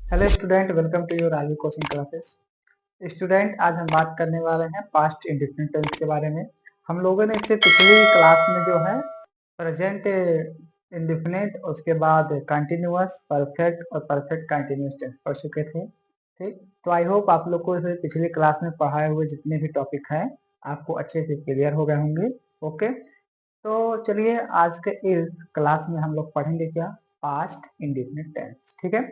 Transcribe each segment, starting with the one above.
Hello student, welcome to your आलू coaching classes. Student, आज हम बात करने वाले हैं पास्ट इंडेफिनिट टेंस के बारे में। हम लोगों ने इससे पिछली क्लास में जो है प्रेजेंट इंडेफिनिट, उसके बाद कंटिन्यूअस, परफेक्ट और परफेक्ट कंटिन्यूअस टेंस पढ़ चुके थे। ठीक, तो आई होप आप लोग को इसे पिछली क्लास में पढ़ाए हुए जितने भी टॉपिक हैं आपको अच्छे से क्लियर हो गए होंगे। ओके, तो चलिए आज के इस क्लास में हम लोग पढ़ेंगे क्या, पास्ट इंडेफिनिट टेंस। ठीक है,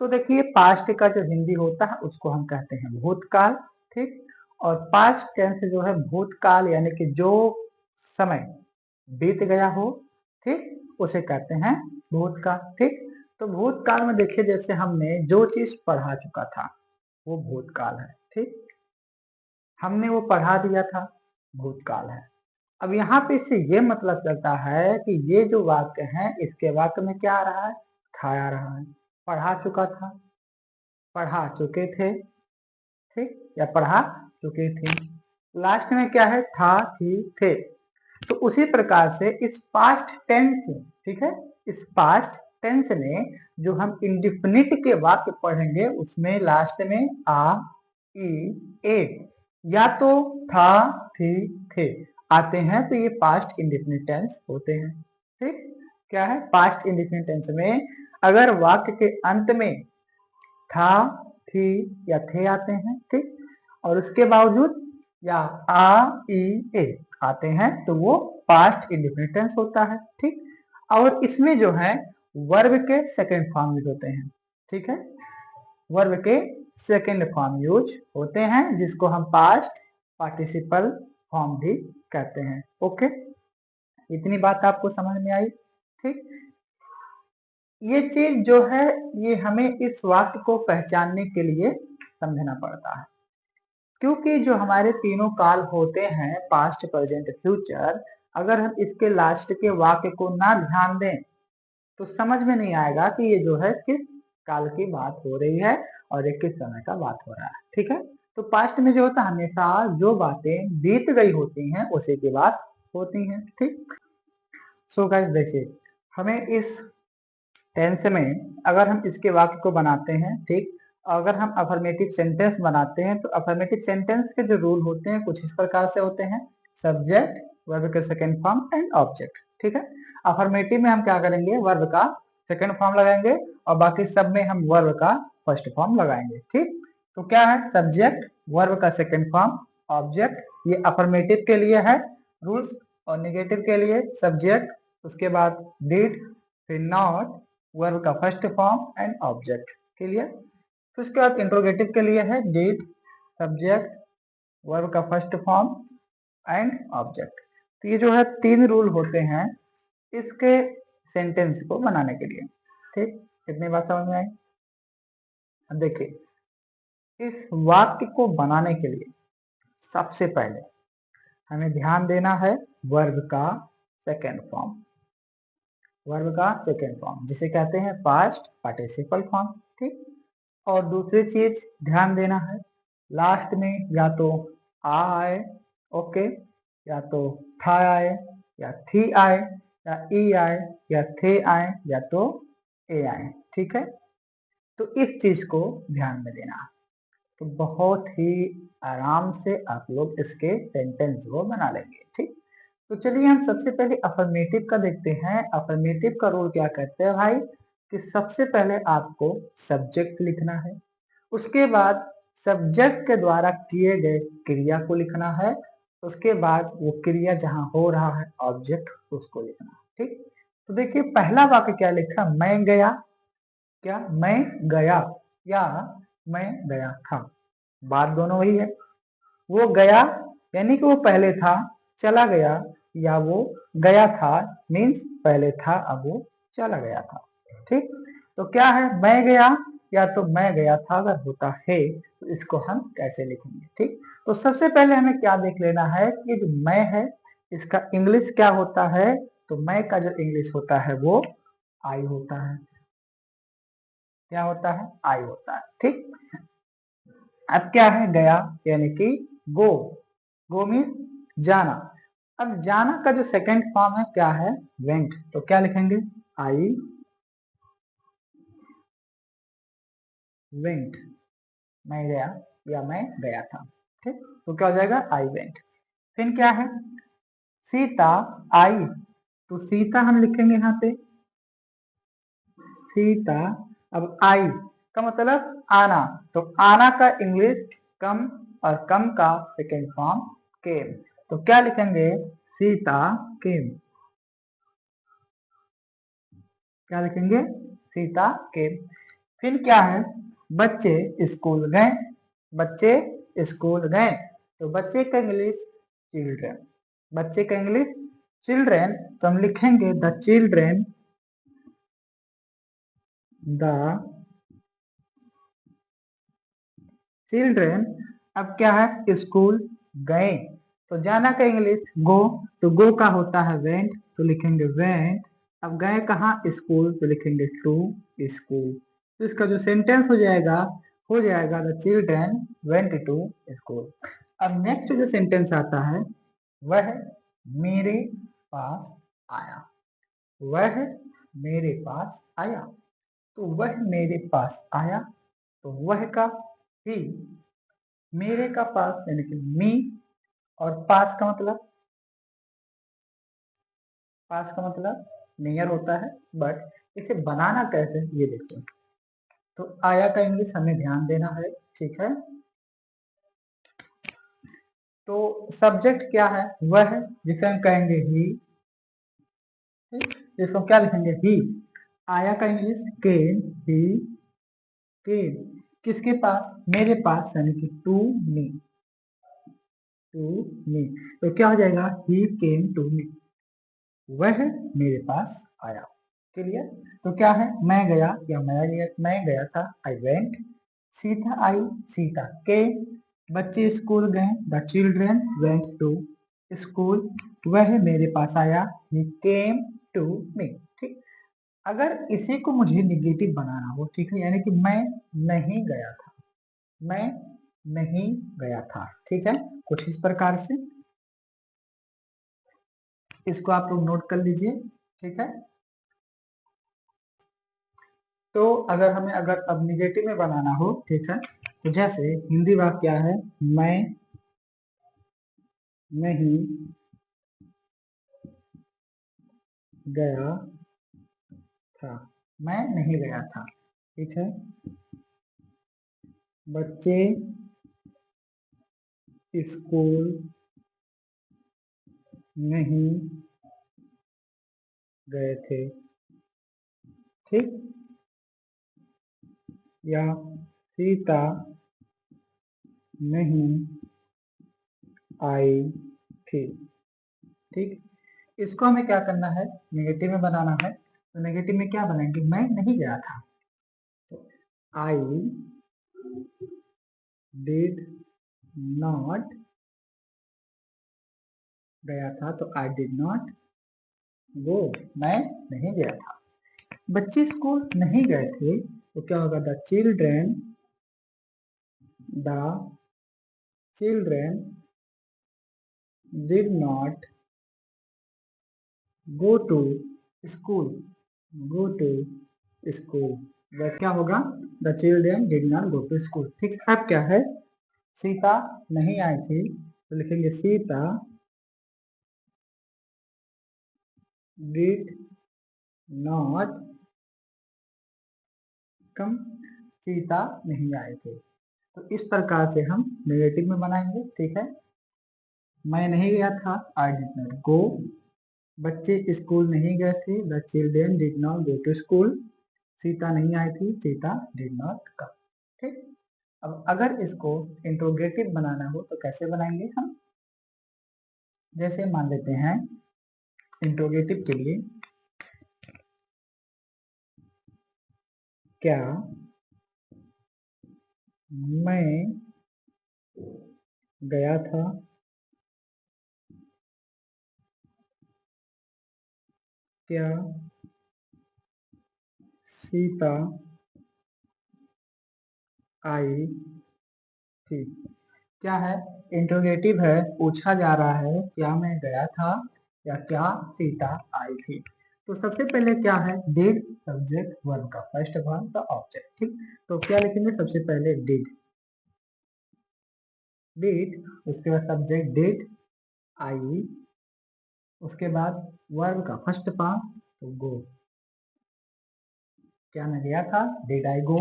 तो देखिए पास्ट का जो हिंदी होता है उसको हम कहते हैं भूतकाल। ठीक, और पास्ट टेंस जो है भूतकाल यानी कि जो समय बीत गया हो, ठीक, उसे कहते हैं भूतकाल। ठीक, तो भूतकाल में देखिए जैसे हमने जो चीज पढ़ा चुका था वो भूतकाल है। ठीक, हमने वो पढ़ा दिया था, भूतकाल है। अब यहाँ पे इससे ये मतलब चलता है कि ये जो वाक्य है इसके वाक्य में क्या आ रहा है, था आ रहा है। पढ़ा चुका था, पढ़ा चुके थे, ठीक, या पढ़ा चुके थे। लास्ट में क्या है, था, थी, थे। तो उसी प्रकार से इस पास्ट टेंस, ठीक है, इस पास्ट टेंस में जो हम इंडिफिनिट के वाक्य पढ़ेंगे उसमें लास्ट में आ, ई, ए या तो था, थी, थे आते हैं, तो ये पास्ट इंडिफिनिट टेंस होते हैं। ठीक, क्या है, पास्ट इंडिफिनिट टेंस में अगर वाक्य के अंत में था, थी या थे आते हैं, ठीक, और उसके बावजूद या आ, ई, ए आते हैं तो वो पास्ट इंडिफिनिट टेंस होता है। ठीक, और इसमें जो है वर्ब के सेकंड फॉर्म यूज होते हैं। ठीक है, वर्ब के सेकंड फॉर्म यूज होते हैं जिसको हम पास्ट पार्टिसिपल फॉर्म भी कहते हैं। ओके, इतनी बात आपको समझ में आई। ठीक, ये चीज जो है ये हमें इस वाक्य को पहचानने के लिए समझना पड़ता है, क्योंकि जो हमारे तीनों काल होते हैं पास्ट, प्रेजेंट, फ्यूचर, अगर हम इसके लास्ट के वाक्य को ना ध्यान दें तो समझ में नहीं आएगा कि ये जो है किस काल की बात हो रही है और ये किस समय का बात हो रहा है। ठीक है, तो पास्ट में जो होता है हमेशा जो बातें बीत गई होती हैं उसी की बात होती हैं। ठीक, सो गाइस देखिए, हमें इस टेंस में अगर हम इसके वाक्य को बनाते हैं, ठीक, अगर हम अफर्मेटिव सेंटेंस बनाते हैं तो अफर्मेटिव सेंटेंस के जो रूल होते हैं कुछ इस प्रकार से होते हैं, सब्जेक्ट, वर्ब का सेकंड फॉर्म एंड ऑब्जेक्ट। ठीक है, अफर्मेटिव में हम क्या करेंगे, वर्ब का सेकंड फॉर्म लगाएंगे और बाकी सब में हम वर्ब का फर्स्ट फॉर्म लगाएंगे। ठीक, तो क्या है, सब्जेक्ट, वर्ब का सेकंड फॉर्म, ऑब्जेक्ट, ये अफर्मेटिव के लिए है रूल्स, और निगेटिव के लिए सब्जेक्ट, उसके बाद डिड, फिर नॉट, वर्ब का फर्स्ट फॉर्म एंड ऑब्जेक्ट के लिए। फिर उसके बाद इंट्रोगेटिव के लिए है डिड, सब्जेक्ट, वर्ब का फर्स्ट फॉर्म एंड ऑब्जेक्ट। तो ये जो है तीन रूल होते हैं इसके सेंटेंस को बनाने के लिए। ठीक, कितनी बात समझ में आई। अब देखिए, इस वाक्य को बनाने के लिए सबसे पहले हमें ध्यान देना है वर्ब का सेकेंड फॉर्म, वर्ब का सेकेंड फॉर्म जिसे कहते हैं पास्ट पार्टिसिपल फॉर्म। ठीक, और दूसरी चीज ध्यान देना है लास्ट में या तो आ आए, ओके, या तो था आए, या थी आए, या ई आए, या थे आए, या तो ए आए। ठीक है, तो इस चीज को ध्यान में देना, तो बहुत ही आराम से आप लोग इसके सेंटेंस को बना लेंगे। ठीक, तो चलिए हम सबसे पहले अफर्मेटिव का देखते हैं। अफर्मेटिव का रूल क्या कहते हैं भाई, कि सबसे पहले आपको सब्जेक्ट लिखना है, उसके बाद सब्जेक्ट के द्वारा किए गए क्रिया को लिखना है, उसके बाद वो क्रिया जहां हो रहा है ऑब्जेक्ट उसको लिखना है। ठीक, तो देखिए पहला वाक्य क्या लिखा, मैं गया, क्या मैं गया या मैं गया था, बात दोनों वही है। वो गया यानी कि वो पहले था, चला गया या वो गया था मीन्स पहले था अब वो चला गया था। ठीक, तो क्या है, मैं गया या तो मैं गया था अगर होता है तो इसको हम कैसे लिखेंगे। ठीक, तो सबसे पहले हमें क्या देख लेना है कि जो मैं है इसका इंग्लिश क्या होता है, तो मैं का जो इंग्लिश होता है वो आई होता है। क्या होता है, आई होता है। ठीक, अब क्या है, गया यानी कि गो, गो मीन जाना। अब जाना का जो सेकंड फॉर्म है क्या है, वेंट, तो क्या लिखेंगे, आई वेंट, मैं गया या मैं गया था। ठीक, तो क्या हो जाएगा आई वेंट। फिर क्या है, सीता आई, तो सीता हम लिखेंगे यहाँ पे सीता। अब आई का मतलब आना, तो आना का इंग्लिश कम, और कम का सेकेंड फॉर्म केम। तो क्या लिखेंगे, सीता केम। क्या लिखेंगे, सीता केम। फिर क्या है, बच्चे स्कूल गए, बच्चे स्कूल गए, तो बच्चे का इंग्लिश चिल्ड्रन, बच्चे का इंग्लिश चिल्ड्रन, तो हम लिखेंगे द चिल्ड्रन, द चिल्ड्रन। अब क्या है, स्कूल गए, तो जाना का इंग्लिश गो, तो गो का होता है वेंट, तो लिखेंगे वेंट। अब गए कहाँ, स्कूल, तो लिखेंगे टू स्कूल। तो इसका जो सेंटेंस हो जाएगा the children went to school. अब नेक्स्ट जो सेंटेंस आता है वह मेरे पास आया, वह मेरे पास आया, तो वह मेरे पास आया, तो वह का ही, मेरे का पास यानी कि मी, और पास का मतलब नियर होता है। बट इसे बनाना कैसे ये देखिए, तो आया का इंग्लिश हमें ध्यान देना है, ठीक है। तो सब्जेक्ट क्या है, वह, जिसे हम कहेंगे ही, ठीक, इसको क्या लिखेंगे ही। आया का इंग्लिश केम, ही केम, किसके पास, मेरे पास, यानी कि टू मी, टू मी। तो क्या हो जाएगा, ही केम टू मी, वह मेरे पास आया। क्लियर। तो क्या है, मैं गया या मैं गया था, आई वेंट। सीता आई, सीता के, बच्चे स्कूल गए, the children went to school, वह मेरे पास आया, ही केम टू मी। ठीक, अगर इसी को मुझे निगेटिव बनाना हो, ठीक है, यानी कि मैं नहीं गया था, मैं नहीं गया था, ठीक है, कुछ इस प्रकार से इसको आप लोग नोट कर लीजिए, ठीक है। तो अगर हमें अब निगेटिव में बनाना हो, ठीक है, तो जैसे हिंदी वाक्य क्या है, मैं नहीं गया था, मैं नहीं गया था, ठीक है। बच्चे स्कूल नहीं गए थे, ठीक, या सीता नहीं आई थी, ठीक। इसको हमें क्या करना है, नेगेटिव में बनाना है, तो नेगेटिव में क्या बनाएंगे, मैं नहीं गया था, तो आई डिड नॉट गया था, तो आई डिड नॉट गो, मैं नहीं गया था। बच्चे स्कूल नहीं गए थे, तो क्या होगा, the children did not go to school, go to school, वह क्या होगा, the children did not go to school. ठीक, अब क्या है, सीता नहीं आई थी, तो लिखेंगे Sita did not come, Sita नहीं आए थे। तो इस प्रकार से हम नेगेटिव में बनाएंगे, ठीक है। मैं नहीं गया था, आई डिड नॉट गो, बच्चे स्कूल नहीं गए थे, the children did not go to school, Sita नहीं आई थी, सीता डिड नॉट कम। ठीक, अब अगर इसको इंट्रोगेटिव बनाना हो तो कैसे बनाएंगे हम, जैसे मान लेते हैं इंट्रोगेटिव के लिए, क्या मैं गया था, क्या सीता आई थी। क्या है, इंट्रोगेटिव है, पूछा जा रहा है क्या मैं गया था या क्या सीता आई थी। तो सबसे पहले क्या है, डिड सब्जेक्ट वर्ब का फर्स्ट फॉर्म द ऑब्जेक्ट, ठीक। तो क्या लिखेंगे, सबसे पहले डिड, उसके बाद सब्जेक्ट डिड आई, उसके बाद वर्ब का फर्स्ट फॉर्म तो गो, क्या मैं गया था, डिड आई गो।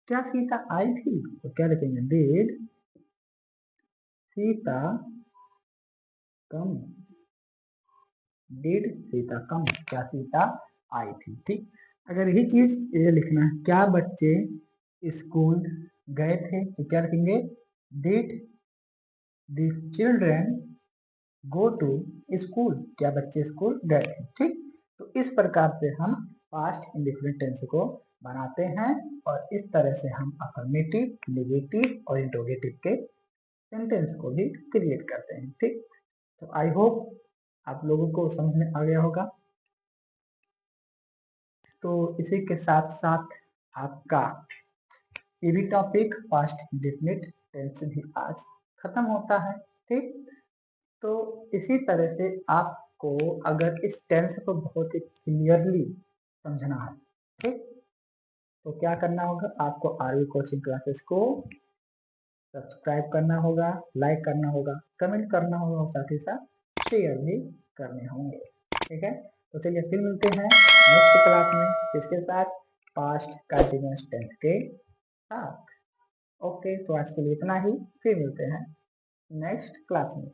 क्या सीता आई थी, तो क्या लिखेंगे, did Sita come, did Sita come, क्या सीता आई थी, ठीक। अगर यही चीज ये लिखना है, क्या बच्चे स्कूल गए थे, तो क्या लिखेंगे, did the children go to school, क्या बच्चे स्कूल गए थे, ठीक। तो इस प्रकार से हम पास्ट इंडेफिनिट टेंस को बनाते हैं और इस तरह से हम अफर्मेटिव, नेगेटिव और इंट्रोगेटिव के सेंटेंस को भी क्रिएट करते हैं, ठीक। तो आई होप आप लोगों को समझ में आ गया होगा। तो इसी के साथ साथ आपका ये भी टॉपिक पास्ट इंडेफिनिट टेंस भी आज खत्म होता है, ठीक। तो इसी तरह से आपको अगर इस टेंस को बहुत ही क्लियरली समझना है, ठीक, तो क्या करना होगा, आपको आरवी कोचिंग क्लासेस को सब्सक्राइब करना होगा, लाइक करना होगा, कमेंट करना होगा और साथ ही साथ शेयर भी करने होंगे, ठीक है। तो चलिए फिर मिलते हैं नेक्स्ट क्लास में, इसके साथ पास्ट कंटिन्यूअस टेंस के साथ। ओके, तो आज के लिए इतना ही, फिर मिलते हैं नेक्स्ट क्लास में।